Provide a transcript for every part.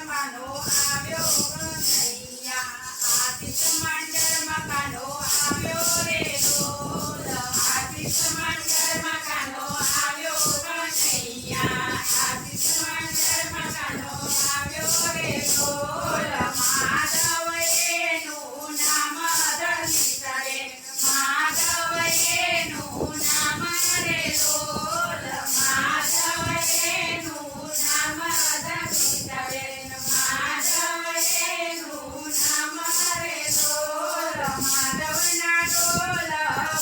કાનો આવ્યો કનૈયા આશીષ મંડળમાં કાનો આવ્યો રે ઢોલ આશીષ મંડળમાં કાનો આવ્યો કનૈયા આશીષ મંડળમાં કાનો આવ્યો રે ઢોલ માધવ એનું નામ ધરતી રે માધવ એનું નામ રે ઢોલ માધવ એનું નામ ધરતી રે માધવ એનું નામ રે ઢોલ માધવના ઢોલ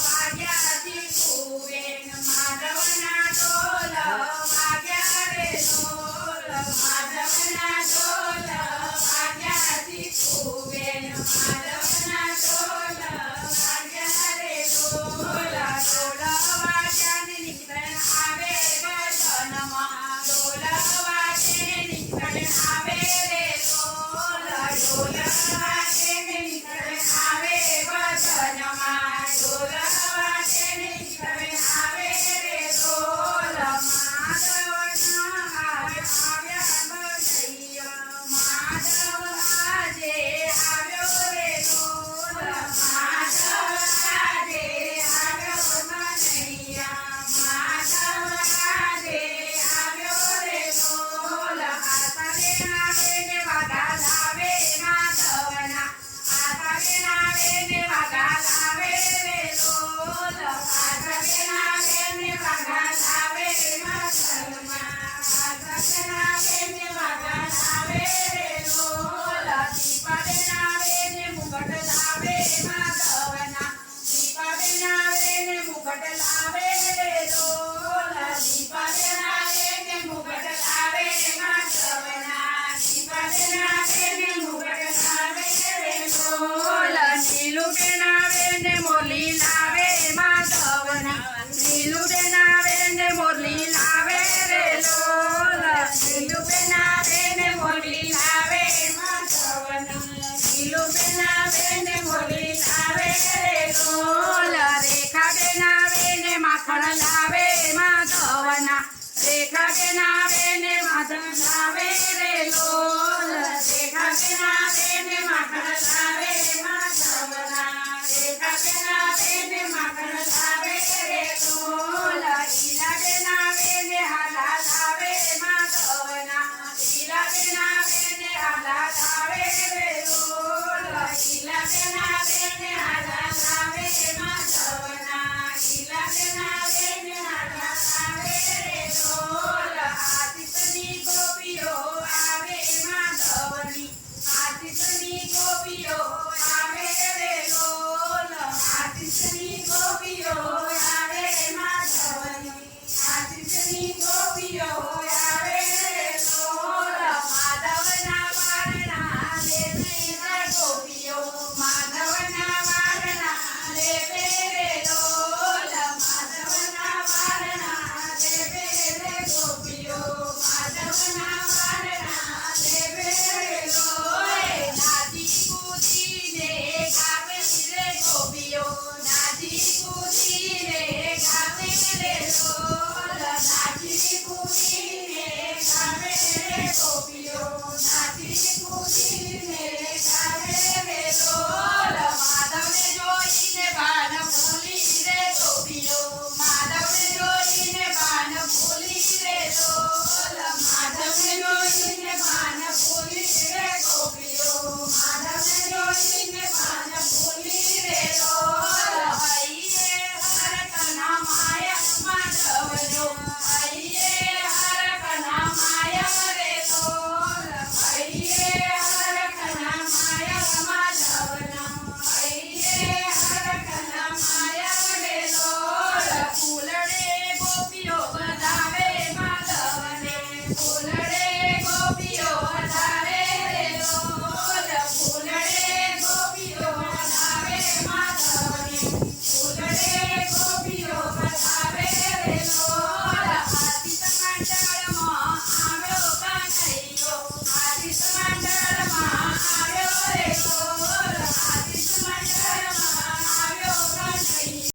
વાગ્યાથી કુવેન માધવના ઢોલ વાગ્યા રે ઢોલ માધવના ઢોલ વાગ્યાથી કુવેન માધવના ઢોલ વાગ્યા રે ઢોલ ઢોલ વાગ્યાને નીકળે આવે ભજનમાં ઢોલ વાગે નીકળે આવે રે ઢોલ ઢોલ વાગે નીકળે આવે ભજનમાં ઢોલ વાગે નીકળે આવે રે ઢોલ માધવના આવ્યા ભજૈયા માધવ આજે આવ્યો રે ઢોલ માધવ આજે આવ્યો કનૈયા માધવ આજે આવ્યો રે ઢોલ આસાવે આવે ને વાગા લાવે માધવના આસાવે આવે ને વાગા લાવે રે ઢોલ આસાવે આવે ને વાગા લાવે માધવના આસાવે આવે ને વાગા લાવે રે ઢોલ દીપાબેન આવે ને મુગટ લાવે માધવના દીપાબેન આવે ને મુગટ લાવે રે ઢોલ દીપાબેન આવે ને મુગટ લાવે માધવના દીપાબેન આવે ને મુગટ લાવે રે ઢોલ નીલુબેન આવે ને મોરલી લાવે માધવના નીલુબેન આવે ને મોરલી લાવે રે ઢોલ નીલુબેન આવે ને મોરલી લાવે માધવના નીલુબેન આવે ને મોરલી લાવે રે ઢોલ રેખાબેન આવે ને માખણ લાવે માધવના રેખાબેન